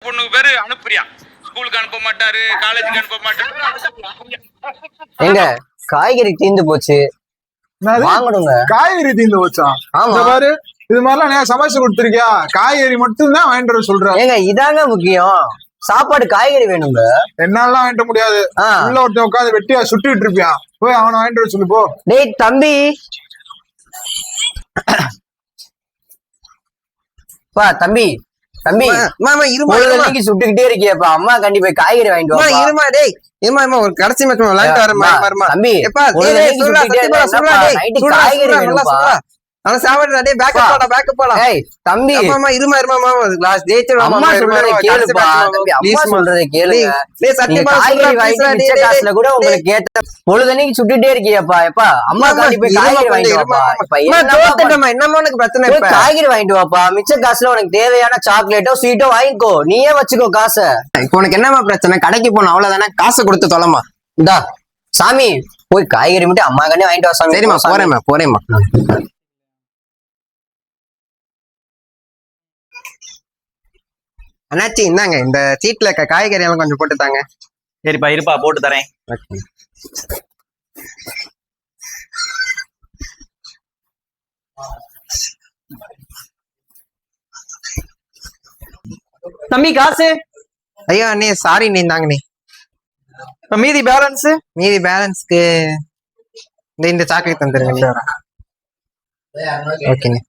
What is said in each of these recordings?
பொண்ணுக்கு பேரு அனுப்புறியா? ஸ்கூலுக்கு அனுப்ப மாட்டாரு, காலேஜுக்கு அனுப்ப மாட்டாரு. எங்க காய்கறி தீந்து போச்சு, வாங்கணுங்க. காய்கறி தீந்து போச்சா? ஆமா பாரு, இது மாதிரிலாம் நான் சமைச்சு கொடுத்துருக்கியா? காய்கறி மட்டும் தான் வாங்கிட்டு வர சொல்றேன். ஏங்க இதாங்க முக்கியம், சாப்பாடு காய்கறி வேணுங்க. என்னாலாம் வாங்கிட்ட முடியாது. உள்ள ஒருத்தன் உட்காந்து வெட்டியா சுட்டுட்டு இருப்பியான், போய் அவனை வாங்கிட்டு வர சொல்லு போ. டேய் தம்பி, பா தம்பி தம்பி, இருமா சுட்டுக்கிட்டே இருக்கியப்பா. அம்மா கண்டிப்பா காய்கறி வாங்கிட்டு வா. இருமா டேய், இருமா ஒரு கடைசி மட்டும் விளையாட்டு வரமா தம்பி. காய்கறி வேணும்ப்பா. தம்பி இருமா கிளாஸ் அம்மா சொல்றதை கேளுப்பா. அம்மா சொல்றதை கேளுங்க. காசுல கூட உங்களுக்கு ஏத்த பொழுதனைக்கு சுட்டுட்டே இருக்கியப்பா. எப்பா அம்மா கண்டிப்பா காய்கறி வாங்கிட்டு வாப்பா. என்னமா உனக்கு பிரச்சனை? காய்கறி வாங்கிட்டு வாப்பா. மிச்ச காசுல உனக்கு தேவையான சாக்லேட்டோ ஸ்வீட்டோ வாங்கிக்கோ, நீயே வச்சுக்கோ காசை. இப்போ உனக்கு என்னமா பிரச்சனை? கடைக்கு போன அவ்வளவுதானே, காசை கொடுத்து தொலைமா. இந்தா சாமி, போய் காய்கறி மட்டும் அம்மா கண்ணே வாங்கிட்டு வா சாமி. சரிம்மா, போறேம்மா. அண்ணாச்சி இந்தாங்க, இந்த சீட்ல இருக்க காய்கறி எல்லாம் கொஞ்சம் போட்டு தாங்க. சரிப்பா, இருப்பா, போட்டு தரேன். தம்பி காசு. ஐயோ அண்ணே, சாரி நீ இந்தாங்க. நீ மீதி பேலன்ஸ்க்கு இந்த சாக்லேட் தந்துருங்க. ஓகேண்ணே.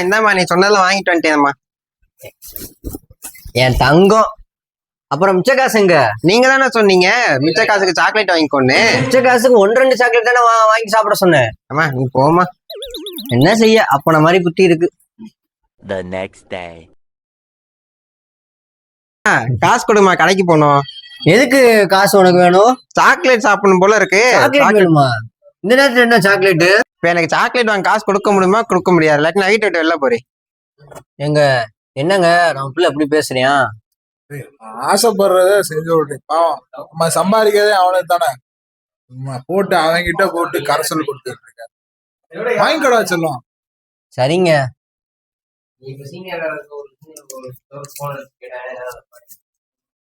இந்தாம்மா, நீ சொன்னதெல்லாம் வாங்கிட்டு வந்துட்டேன்மா. என் தங்கம். அப்புறம் மிச்ச காசுங்க? நீங்க தானே சொன்னீங்க மிச்ச காசுக்கு சாக்லேட் வாங்கிக்கோன்னு. மிச்ச காசுக்கு 1-2 சாக்லேட் தானே வாங்கி சாப்பிட சொன்னேன். ஆமா, நீ போமா. என்ன செய்ய, அப்பன மாதிரி புத்தி இருக்கு. The next day. காசு கொடுமா, கடைக்கு போனோம். எதுக்கு காசு உனக்கு வேணும்? சாக்லேட் சாப்பிடணும் போல இருக்கு. சாக்லேட் வேணுமா? இந்த நேரத்துல என்ன சாக்லேட்? இப்ப எனக்கு சாக்லேட் வாங்க காசு கொடுக்க முடியுமா? கொடுக்க முடியாது. இல்லாட்டி நான் வீட்டை விட்டு வெளில போறேன். எங்க என்னங்க நம்ம பிள்ளை எப்படி பேசுறியா? ஆசைப்படுறத செஞ்சு விடுறேன். பாவம், நம்ம சம்பாதிக்கிறதே அவனுக்கு தானே. போட்டு அவன்கிட்ட போட்டு கரைசல் கொடுத்து இருக்க. வாங்கிக்கடா செல்லும். சரிங்க.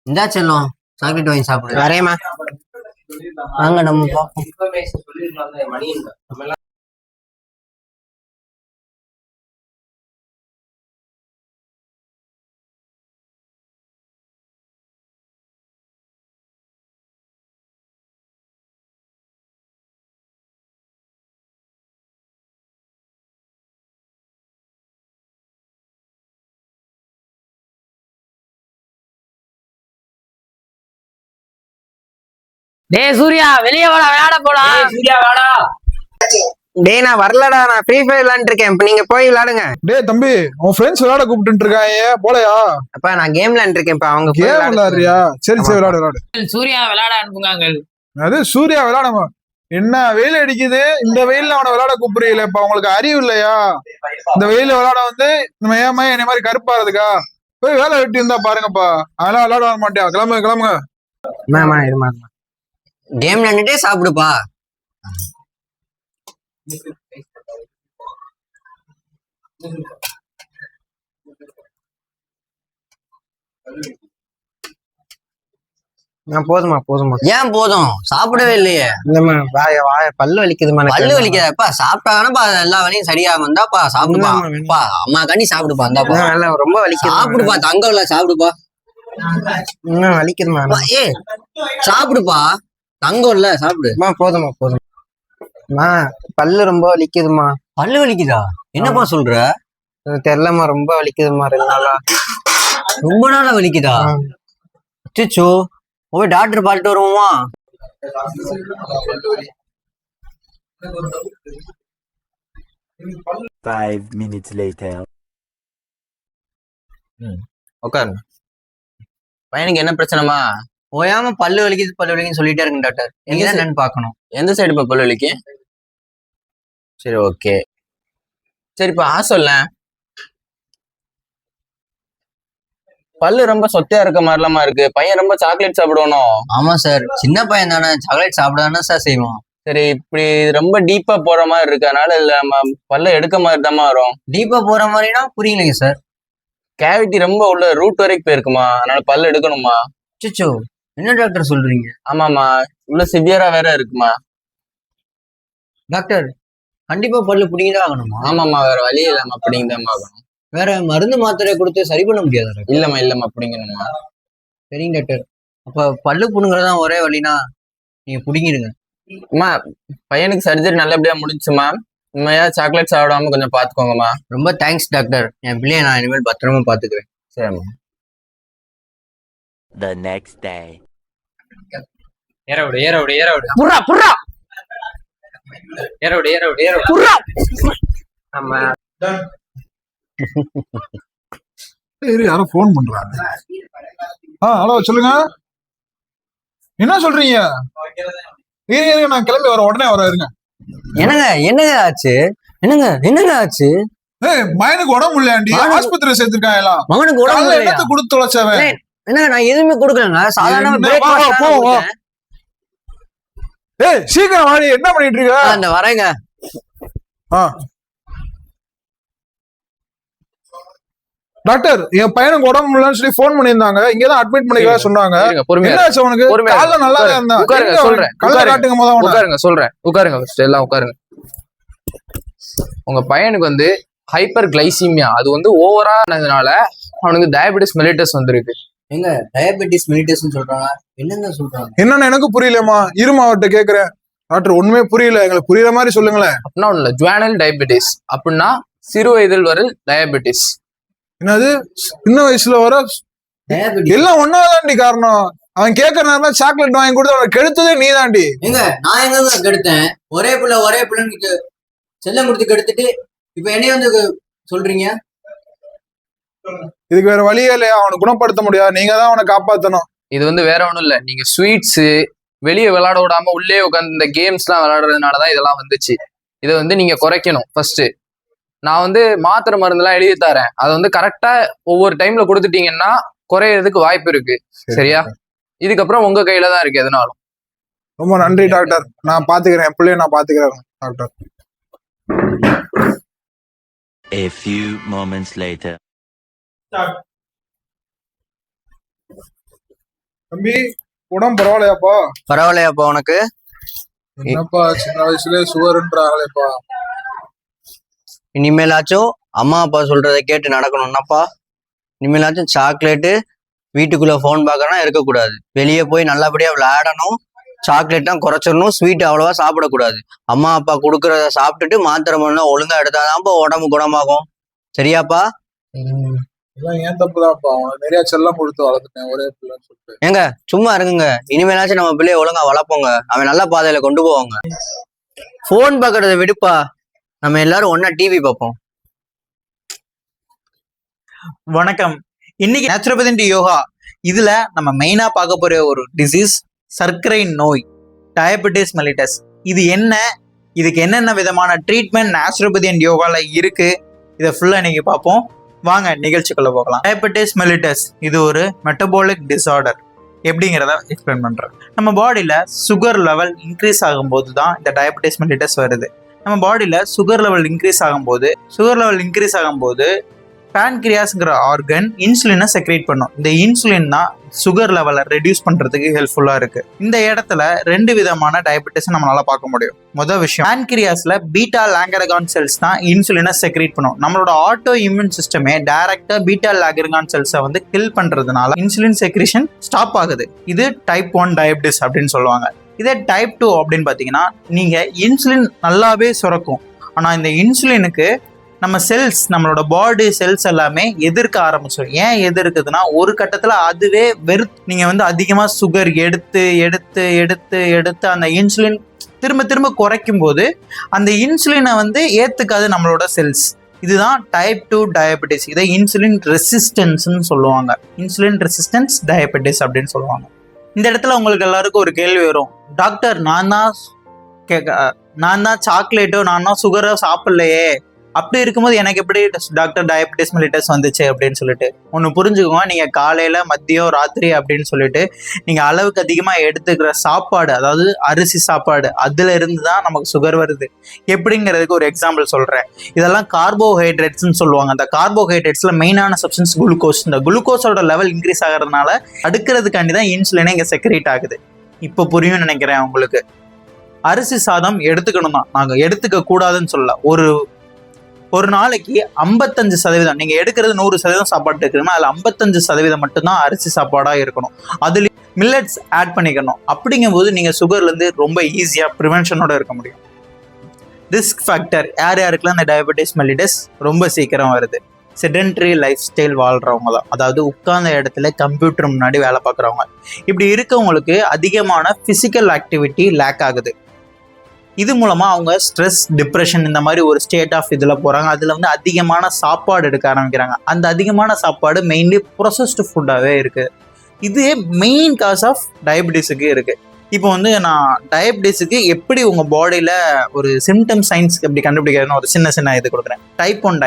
இந்தா செல்லும், சாக்லேட் வாங்கி சாப்பிடு. வரேம்மா. வாங்க நம்ம பாப்போம். டேய் சூர்யா, வெளியே வாடா, விளையாட போலாம். சூர்யா வாடா. டேய் நான் வரலடா, நான் ஃப்ரீ ஃபயர் விளையாண்டு இருக்கேன். இப்ப நீங்க போய் விளையாடுங்க. டேய் தம்பி, உன் ஃப்ரெண்ட்ஸ் விளையாட கூப்பிட்டு இருக்காங்க, போலையா? அப்ப நான் கேம் விளையாண்டு இருக்கேன். இப்ப அவங்க கேம் விளையாடுறியா? சரி விளையாடு. சூர்யா விளையாட அனுப்புங்க. அது சூர்யா விளையாடமா? என்ன வெயில் அடிக்குது, இந்த வெயில்ல அவனை விளையாட கூப்பிடுறீங்களே, இப்ப உங்களுக்கு அறிவு இல்லையா? இந்த வெயில விளையாட வந்து நம்ம ஏமா என்னை மாதிரி கருப்பாறதுக்கா? போய் வேலை வெட்டி இருந்தா பாருங்கப்பா. அதெல்லாம் விளையாட வர மாட்டியா? கிளம்புங்க. கேம் விளையாண்டுட்டே சாப்பிடுப்பா. போதுமா. ஏன் போதும்? சாப்பிடவே இல்லையே. இல்லம்மா, பல்லு வலிக்குதுமா. பல்லு வலிக்குதாப்பா? சாப்பிட்டாதானப்பா எல்லா வலியும் சரியாகும். இருந்தாப்பா சாப்பிடுப்பா. அம்மா கண்டி சாப்பிடுப்பா. இருந்தாப்பா ரொம்ப வலிக்குது. சாப்பிடுப்பா. தங்கம் இல்ல, சாப்பிடுப்பா. வலிக்குதுமா. ஏ சாப்பிடுப்பா, தங்கம் இல்ல, சாப்பிடுமா. போதுமா. பல்லு ரொம்ப வலிக்குதுமா. பல்லு வலிக்குதா? என்னப்பா சொல்ற? தெரியலமா, ரொம்ப வலிக்குதுமா. 2 நாளா. ரொம்ப நாளா வலிக்குதா? அச்சோ, போய் டாக்டர் பார்த்துட்டு வருவோமா? Five minutes later. உட்காரு. பையனுக்கு என்ன பிரச்சனைமா? ஓயாம பல்லு வலிக்குன்னு சொல்லிட்டே இருக்கு டாக்டர். எங்க என்னன்னு பாக்கணும். எந்த சைடு பல்லு வலிக்கு? சரி, ஓகே. சரிப்பா சொல்ல. பல்லு ரொம்ப சொத்தையா இருக்க மாதிரிலாமா இருக்கு. பையன் ரொம்ப சாக்லேட் சாப்பிடணும். ஆமா சார், சின்ன பையன் தானே, சாக்லேட் சாப்பிடாதானே சார் செய்வோம். சரி, இப்படி ரொம்ப டீப்பா போற மாதிரி இருக்கு, அதனால இல்ல நம்ம பல்ல எடுக்க மாதிரி தான் வரும். டீப்பா போற மாதிரினா புரியலைங்க சார். கேவிட்டி ரொம்ப உள்ள ரூட் வரைக்கும் போயிருக்குமா, அதனால பல்ல எடுக்கணுமா? அச்சச்சோ, என்ன டாக்டர் சொல்றீங்க? ஆமாமா, உள்ள சிவியரா வேற இருக்குமா. டாக்டர், கண்டிப்பா பல்லு புடிங்கிதான் ஆகணுமா? ஆமாமா, வேற வழி இல்லாம அப்படிங்கதான் ஆகணும். வேற மருந்து மாத்திரை கொடுத்து சரி பண்ண முடியாது? இல்லம்மா அப்படிங்கணுமா. சரிங்க டாக்டர், அப்ப பல்லு புடுங்குறதா ஒரே வழினா நீங்க புடிங்கிடுங்க. அம்மா, பையனுக்கு சர்ஜரி நல்லபடியா முடிஞ்சுமா. உண்மையா சாக்லேட் சாப்பிடாம கொஞ்சம் பாத்துக்கோங்கம்மா. ரொம்ப தேங்க்ஸ் டாக்டர், என் பிள்ளைய நான் இனிமேல் பத்திரமா பாத்துக்கிறேன். சரிம்மா. The next day. ஏறவிடு Burra ஏறவிடு Burra. ஆமா. யாரோ போன் பண்றாங்க. ஹலோ, சொல்லுங்க. என்ன சொல்றீங்க? இருங்க, நான் கிளம்பி வர உடனே இருங்க. என்னங்க ஆச்சு? என்னங்க ஆச்சு? மகனுக்கு உடம்பு இல்லையாண்டி, ஆஸ்பத்திரி சேர்த்திருக்காங்க எல்லாம். மகனுக்கு உடம்பு என்னத்த கொடுத்து தொலைச்சவன்? என்னங்க, நான் எதுவுமே கொடுக்கலங்க, சாதாரண. சீக்கிரம் வாடி, என்ன பண்ணிட்டு இருக்க? அந்த வரேங்க. டாக்டர், என் பையனுக்கு உடம்பு முடியலன்னு சொல்லி போன் பண்ணியிருந்தாங்க. இங்கதான் அட்மிட் பண்ணிக்க சொன்னாங்க. என்ன ஆச்சு அவனுக்கு? காலைல நல்லா தான் இருந்தான். சொல்றேன், காட்டுங்க முதல்ல. உட்காருங்க ஃபர்ஸ்ட், எல்லாம் உட்காருங்க. உங்க பையனுக்கு வந்து ஹைப்பர் கிளைசீமியா, அது வந்து ஓவரா ஆனதுனால அவனுக்கு டயபெட்டிஸ் மெலிட்டஸ் வந்திருக்கு. எங்க டயபெட்டிஸ் மெலிட்டஸ் சொல்றாங்க, என்னங்க சொல்றாங்க? என்னன்னு எனக்கு புரியலமா, இருமா அவர்கிட்ட கேக்குறேன். டாக்டர், ஒண்ணுமே புரியல, எங்களுக்கு புரியுற மாதிரி சொல்லுங்களேன். அப்படின்னா ஒண்ணு இல்ல, ஜுவானல் டயபெட்டிஸ் அப்படின்னா சிறு வயதில் வரும் டயபெட்டிஸ். என்னது, சின்ன வயசுல வர எல்லாம் ஒன்னாதாண்டி காரணம். அவன் கேட்கற நேரம் சாக்லேட் வாங்கி கொடுத்து அவனை கெடுத்ததே நீ தாண்டி. எங்க நான் எங்க கெடுத்தேன்? ஒரே பிள்ளைன்னு செல்லம் கொடுத்து கெடுத்துட்டு இப்ப என்னைய வந்து சொல்றீங்க? இதுக்கு வேற வழியே இல்லையா? அவனை குணப்படுத்த முடியாது, நீங்க தான் அவனை காப்பாத்தணும். இது வந்து வேற ஒண்ணும் இல்ல, நீங்க ஸ்வீட்ஸ் வெளியே விளையாட விடாம உள்ளே உட்காந்து இந்த கேம்ஸ் எல்லாம் விளையாடுறதுனாலதான் இதெல்லாம் வந்துச்சு. இதை வந்து நீங்க குறைக்கணும். ஃபர்ஸ்ட் நான் வந்து மாத்திரை மருந்துலாம் எழுதி தரேன், அதை வந்து கரெக்டா ஒவ்வொரு டைம்ல கொடுத்துட்டீங்கன்னா குறையறதுக்கு வாய்ப்பு இருக்கு. சரியா? இதுக்கப்புறம் உங்க கையில தான் இருக்கு எதுனாலும். ரொம்ப நன்றி டாக்டர், நான் பாத்துக்கிறேன், என் பிள்ளைய நான் பாத்துக்கிறேன் doctor. A few moments later. தம்பி, உடம்பு பரவாயில்லையாப்பா? பரவாயில்லையாப்பா உனக்கு? என்னப்பா சின்ன வயசுலயே சுகர்ன்றாங்களேப்பா. இனிமேலாச்சும் அம்மா அப்பா சொல்றதை கேட்டு நடக்கணும்னாப்பா. இனிமேலாச்சும் சாக்லேட்டு வீட்டுக்குள்ள போன் பார்க்கறனா இருக்கக்கூடாது. வெளியே போய் நல்லபடியா விளையாடணும். சாக்லேட்லாம் குறைச்சிடணும். ஸ்வீட் அவ்வளவா சாப்பிடக்கூடாது. அம்மா அப்பா கொடுக்கறத சாப்பிட்டுட்டு மாத்திரை மருந்தும் ஒழுங்கா எடுத்தாதான்ப்பா உடம்பு குணமாகும். சரியாப்பா? ஏன் தப்புதான்ப்பா, அவன் நிறைய செல்லம் கொடுத்து வளர்த்துட்டேன் ஒரே பிள்ளைன்னு சொல்லிட்டு. ஏங்க சும்மா இருங்குங்க, இனிமேலாச்சும் நம்ம பிள்ளைய ஒழுங்கா வளர்ப்போங்க, அவன் நல்ல பாதையில கொண்டு போவாங்க. போன் பாக்குறத விடுப்பா, நம்ம எல்லாரும் ஒன்னா டிவி பார்ப்போம். வணக்கம். இன்னைக்கு நேச்சுரோபதி யோகா இதுல நம்ம மெயினா பார்க்க போற ஒரு டிசீஸ் சர்க்கரை நோய், டயபெட்டிஸ் மெலிட்டஸ். இது என்ன, இதுக்கு என்னென்ன விதமான ட்ரீட்மெண்ட் நேச்சுரோபதி அண்ட் யோகால இருக்கு, இதை ஃபுல்லா இன்னைக்கு பார்ப்போம். வாங்க நிகழ்ச்சிக்குள்ள போகலாம். டயபெட்டிஸ் மெலிட்டஸ் இது ஒரு மெட்டபாலிக் டிசார்டர். எப்படிங்கிறத எக்ஸ்பிளைன் பண்றேன். நம்ம பாடியில சுகர் லெவல் இன்க்ரீஸ் ஆகும்போது தான் இந்த டயபெட்டிஸ் மெலிட்டஸ் வருது. நம்ம பாடியில சுகர் லெவல் இன்க்ரீஸ் ஆகும்போது பேன்கிரியாஸ்ங்கிற ஆர்கன் இன்சுலினை செக்ரேட் பண்ணும். இந்த இன்சுலின் தான் சுகர் லெவலை ரெடியூஸ் பண்றதுக்கு ஹெல்ப்ஃபுல்லா இருக்கு. இந்த இடத்துல ரெண்டு விதமான டயபெட்டிஸ் நம்மளால பார்க்க முடியும். முதல் விஷயம், பேன்கிரியாஸ்ல பீட்டா லாங்கரகான் செல்ஸ் தான் இன்சுலினை செக்ரேட் பண்ணும். நம்மளோட ஆட்டோ இம்யூன் சிஸ்டமே டைரக்டா பீட்டா லாங்கரகான் செல்ஸை வந்து கில் பண்றதுனால இன்சுலின் செக்ரேஷன் ஸ்டாப் ஆகுது. இது டைப் 1 டயபெட்டிஸ் அப்படின்னு சொல்லுவாங்க. இதே டைப் 2 அப்படின்னு பாத்தீங்கன்னா, நீங்க இன்சுலின் நல்லாவே சுரக்கும், ஆனா இந்த இன்சுலினுக்கு நம்ம செல்ஸ், நம்மளோட பாடி செல்ஸ் எல்லாமே எதிர்க்க ஆரம்பிச்சோம். ஏன் எதிர்க்குதுன்னா, ஒரு கட்டத்துல அதுவே நீங்க வந்து அதிகமா சுகர் எடுத்து எடுத்து எடுத்து எடுத்து அந்த இன்சுலின் திரும்ப திரும்ப குறைக்கும் போது அந்த இன்சுலினை வந்து ஏத்துக்காது நம்மளோட செல்ஸ். இதுதான் டைப் 2 டயபெட்டிஸ். இதை இன்சுலின் ரெசிஸ்டன்ஸ்ன்னு சொல்லுவாங்க. இன்சுலின் ரெசிஸ்டன்ஸ் டயபெட்டிஸ் அப்படின்னு சொல்லுவாங்க. இந்த இடத்துல உங்களுக்கு எல்லாருக்கும் ஒரு கேள்வி வரும், டாக்டர் நான் தான் சாக்லேட்டோ நான் தான் சுகரோ சாப்பிடலையே, அப்படி இருக்கும்போது எனக்கு எப்படி டாக்டர் டயபெட்டிஸ் மெலிட்டஸ் வந்துச்சு அப்படின்னு சொல்லிட்டு ஒன்று புரிஞ்சுக்கோங்க. நீங்கள் காலையில் மதியம் ராத்திரி அப்படின்னு சொல்லிட்டு நீங்கள் அளவுக்கு அதிகமாக எடுத்துக்கிற சாப்பாடு, அதாவது அரிசி சாப்பாடு, அதுல இருந்து தான் நமக்கு சுகர் வருது. எப்படிங்கிறதுக்கு ஒரு எக்ஸாம்பிள் சொல்கிறேன். இதெல்லாம் கார்போஹைட்ரேட்ஸ்ன்னு சொல்லுவாங்க. அந்த கார்போஹைட்ரேட்ஸில் மெயினான சப்ஸ்டன்ஸ் குளுக்கோஸ். இந்த குளுக்கோஸோட லெவல் இன்க்ரீஸ் ஆகிறதுனால அடுக்கிறதுக்காண்டி தான் இன்சுலினே இங்கே செக்ரேட் ஆகுது. இப்போ புரியும்னு நினைக்கிறேன் உங்களுக்கு. அரிசி சாதம் எடுத்துக்கணும் தான், நாங்கள் எடுத்துக்க கூடாதுன்னு சொல்லல. ஒரு நாளைக்கு 55% நீங்க எடுக்கிறது 100% சாப்பாடு எடுக்கிறீங்கன்னா அதுல 55% மட்டும்தான் அரிசி சாப்பாடா இருக்கணும். அதுல மில்லட்ஸ் ஆட் பண்ணிக்கணும். அப்படிங்கும்போது நீங்க சுகர்ல இருந்து ரொம்ப ஈஸியா ப்ரிவென்ஷனோட இருக்க முடியும். ரிஸ்க் ஃபேக்டர் யாருக்கெல்லாம் இந்த டயபெட்டிஸ் மெலிட்டஸ் ரொம்ப சீக்கிரம் வருது? செடென்டரி லைஃப் ஸ்டைல் வாழ்றவங்க தான், அதாவது உட்கார்ந்த இடத்துல கம்ப்யூட்டர் முன்னாடி வேலை பார்க்குறவங்க. இப்படி இருக்கவங்களுக்கு அதிகமான பிசிக்கல் ஆக்டிவிட்டி லேக் ஆகுது. இது மூலமா அவங்க ஸ்ட்ரெஸ், டிப்ரெஷன் இந்த மாதிரி ஒரு ஸ்டேட் ஆஃப் இதில் போறாங்க. அதுல வந்து அதிகமான சாப்பாடு எடுக்க ஆரம்பிக்கிறாங்க. அந்த அதிகமான சாப்பாடு மெயின்லி ப்ரொசஸ்டு ஃபுட்டாகவே இருக்கு. இது மெயின் காஸ் ஆஃப் டயபெட்டிஸுக்கு இருக்கு. இப்போ வந்து நான் டயபெட்டிஸுக்கு எப்படி உங்க பாடியில ஒரு சிம்டம் சைன்ஸ் எப்படி கண்டுபிடிக்கிறதுன்னு ஒரு சின்ன இது கொடுக்குறேன். டைப் 1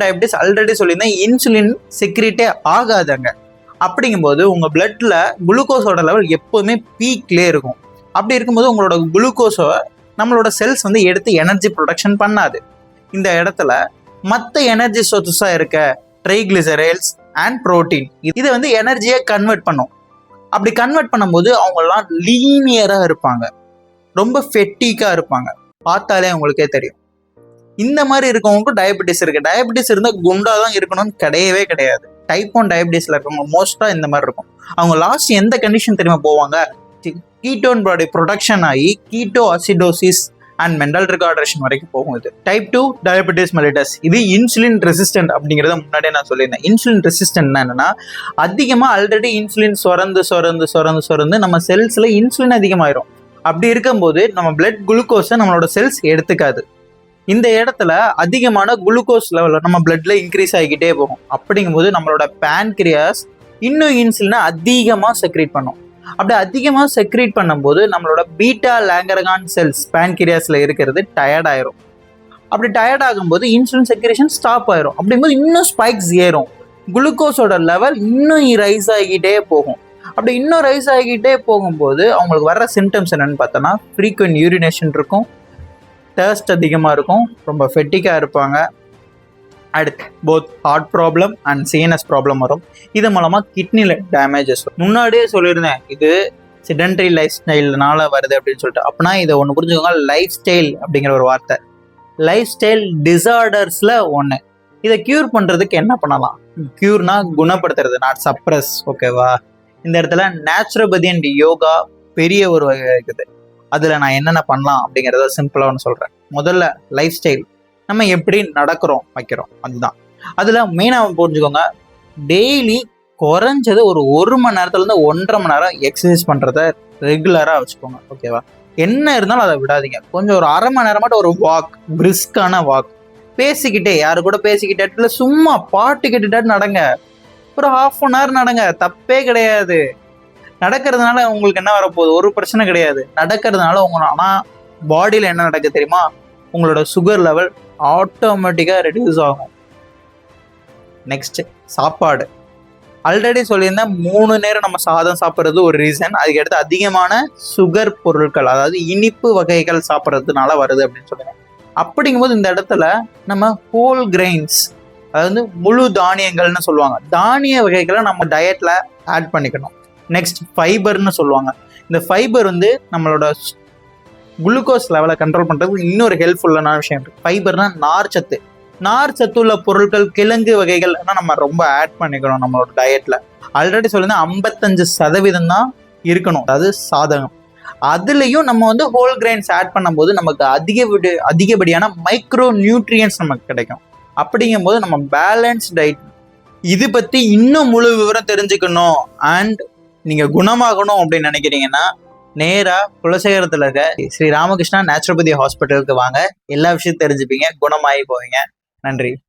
டயபெட்டிஸ் ஆல்ரெடி சொல்லியிருந்தேன், இன்சுலின் செக்ரேட்டே ஆகாதாங்க. அப்படிங்கும்போது உங்க பிளட்ல குளுக்கோஸோட லெவல் எப்போதுமே பீக்லேயே இருக்கும். அப்படி இருக்கும்போது உங்களோட குளுக்கோஸை நம்மளோட செல்ஸ் வந்து எடுத்து எனர்ஜி ப்ரொடக்ஷன் பண்ணாது. இந்த இடத்துல மற்ற எனர்ஜி சோர்சஸாக இருக்க ட்ரைக்ளிசரைட்ஸ் அண்ட் ப்ரோட்டீன் இதை வந்து எனர்ஜியை கன்வெர்ட் பண்ணும். அப்படி கன்வெர்ட் பண்ணும்போது அவங்கெல்லாம் லீனியராக இருப்பாங்க, ரொம்ப ஃபெட்டிக்காக இருப்பாங்க. பார்த்தாலே உங்களுக்கே தெரியும். இந்த மாதிரி இருக்கவங்களுக்கும் டயபெட்டிஸ் இருக்கு. டயபெட்டிஸ் இருந்தால் குண்டா தான் இருக்கணும்னு கிடையவே கிடையாது. டைப் 1 டயபெட்டிஸ்ல இருக்கவங்க மோஸ்டா இந்த மாதிரி இருக்கும். அவங்க லாஸ்ட் எந்த கண்டிஷன் தெரியுமா போவாங்க? கீட்டோன் பாடி ப்ரொடக்ஷன் ஆகி கீட்டோ அசிடோசிஸ் அண்ட் மெண்டல் ரிகார்டேஷன் வரைக்கும் போகும். இது டைப் 2 டயபெட்டிஸ் மெலிட்டஸ். இது இன்சுலின் ரெசிஸ்டன்ட் அப்படிங்கிறத முன்னாடியே நான் சொல்லியிருந்தேன். இன்சுலின் ரெசிஸ்டன்ட் என்னன்னா, அதிகமாக ஆல்ரெடி இன்சுலின் சுரந்து நம்ம செல்ஸ்ல இன்சுலின் அதிகமாயிரும். அப்படி இருக்கும்போது நம்ம பிளட் குளுக்கோஸை நம்மளோட செல்ஸ் எடுத்துக்காது. இந்த இடத்துல அதிகமான குளுக்கோஸ் லெவல் நம்ம பிளட்ல இன்க்ரீஸ் ஆகிக்கிட்டே போகும். அப்படிங்கும்போது நம்மளோட பேன்கிரியாஸ் இன்னும் இன்சுலினை அதிகமாக செக்ரேட் பண்ணும். அப்படி அதிகமாக செக்ரேட் பண்ணும்போது நம்மளோட பீட்டா லாங்கரகான் செல்ஸ் பேன்கிரியாஸ்ல இருக்கிறது டயர்ட் ஆயிரும். அப்படி டயர்ட் ஆகும்போது இன்சுலின் செக்ரேஷன் ஸ்டாப் ஆயிரும். அப்படிங்கும்போது இன்னும் ஸ்பைக்ஸ் ஏறும். குளுக்கோஸோட லெவல் இன்னும் ரைஸ் ஆகிக்கிட்டே போகும். அப்படி இன்னும் ரைஸ் ஆகிக்கிட்டே போகும்போது அவங்களுக்கு வர்ற சிம்டம்ஸ் என்னன்னு பார்த்தோன்னா, ஃப்ரீக்வென்ட் யூரினேஷன் இருக்கும், டர்ஸ்ட் அதிகமாக இருக்கும், ரொம்ப ஃபெட்டிக்காக இருப்பாங்க. அடுத்து both heart problem and CNS problem வரும். இது மூலமாக கிட்னியில் டேமேஜஸ் வரும். முன்னாடியே சொல்லியிருந்தேன் இது செடென்டரி லைஃப் ஸ்டைல்னால வருது அப்படின்னு சொல்லிட்டு. அப்படின்னா இதை ஒன்று புரிஞ்சுக்கோங்க, லைஃப் ஸ்டைல் அப்படிங்கிற ஒரு வார்த்தை லைஃப் ஸ்டைல் டிசார்டர்ஸில் ஒன்று. இதை க்யூர் பண்ணுறதுக்கு என்ன பண்ணலாம்? க்யூர்னா குணப்படுத்துறது, நாட் சப்ரஸ். ஓகேவா? இந்த இடத்துல நேச்சுரோபதி அண்ட் யோகா பெரிய ஒரு வகை இருக்குது. அதில் நான் என்னென்ன பண்ணலாம் அப்படிங்கிறத சிம்பிளாக ஒன்று சொல்கிறேன். முதல்ல லைஃப் ஸ்டைல், நம்ம எப்படி நடக்கிறோம் வைக்கிறோம் அதுதான். அதில் மெயினாக புரிஞ்சுக்கோங்க, டெய்லி குறைஞ்சது ஒரு 1 மணி நேரத்துலேருந்து 1.5 மணி நேரம் எக்ஸசைஸ் பண்ணுறத ரெகுலராக வச்சுக்கோங்க. ஓகேவா? என்ன இருந்தாலும் அதை விடாதீங்க. கொஞ்சம் ஒரு 1/2 மணி நேரம் மட்டும் ஒரு வாக், பிரிஸ்கான வாக், பேசிக்கிட்டே, யாரு கூட பேசிக்கிட்டே இல்லை சும்மா பாட்டு கேட்டுட்டே நடங்க. ஒரு 1/2 மணி நேரம் நடங்க, தப்பே கிடையாது. நடக்கிறதுனால உங்களுக்கு என்ன வரப்போகுது? ஒரு பிரச்சனை கிடையாது. நடக்கிறதுனால ஆனால் பாடியில் என்ன நடக்குது தெரியுமா? உங்களோட சுகர் லெவல் ஆட்டோமேட்டிக்காக ரெடியூஸ் ஆகும். நெக்ஸ்ட் சாப்பாடு. ஆல்ரெடி சொல்லியிருந்தேன் 3 நேரம் நம்ம சாதம் சாப்பிட்றது ஒரு ரீசன். அதுக்கு அடுத்து அதிகமான சுகர் பொருட்கள், அதாவது இனிப்பு வகைகள் சாப்பிட்றதுனால வருது அப்படின்னு சொல்லுவேன். அப்படிங்கும்போது இந்த இடத்துல நம்ம ஹோல் கிரெயின்ஸ், அதாவது முழு தானியங்கள்னு சொல்லுவாங்க, தானிய வகைகளை நம்ம டயட்ல ஆட் பண்ணிக்கணும். நெக்ஸ்ட் ஃபைபர்னு சொல்லுவாங்க. இந்த ஃபைபர் வந்து நம்மளோட குளுக்கோஸ் லெவலை கண்ட்ரோல் பண்ணுறதுக்கு இன்னொரு ஹெல்ப்ஃபுல்லான விஷயம் இருக்குது. ஃபைபர்னா நார்ச்சத்து. நார்ச்சத்து உள்ள பொருட்கள், கிழங்கு வகைகள் நம்ம ரொம்ப ஆட் பண்ணிக்கணும் நம்மளோட டயட்டில். ஆல்ரெடி சொல்லியிருந்தா 55% தான் இருக்கணும், அதாவது சாதகம். அதுலேயும் நம்ம வந்து ஹோல் கிரெயின்ஸ் ஆட் பண்ணும்போது நமக்கு அதிகப்படியான மைக்ரோ நியூட்ரியன்ஸ் நமக்கு கிடைக்கும். அப்படிங்கும்போது நம்ம பேலன்ஸ் டயட். இது பற்றி இன்னும் முழு விவரம் தெரிஞ்சுக்கணும் அண்ட் நீங்கள் குணமாகணும் அப்படின்னு நினைக்கிறீங்கன்னா நேராக குலசேகரத்தில் இருக்க ஸ்ரீ ராமகிருஷ்ணா நேச்சுரோபதி ஹாஸ்பிட்டலுக்கு வாங்க. எல்லா விஷயத்தையும் தெரிஞ்சுப்பீங்க, குணமாகி போவீங்க. நன்றி.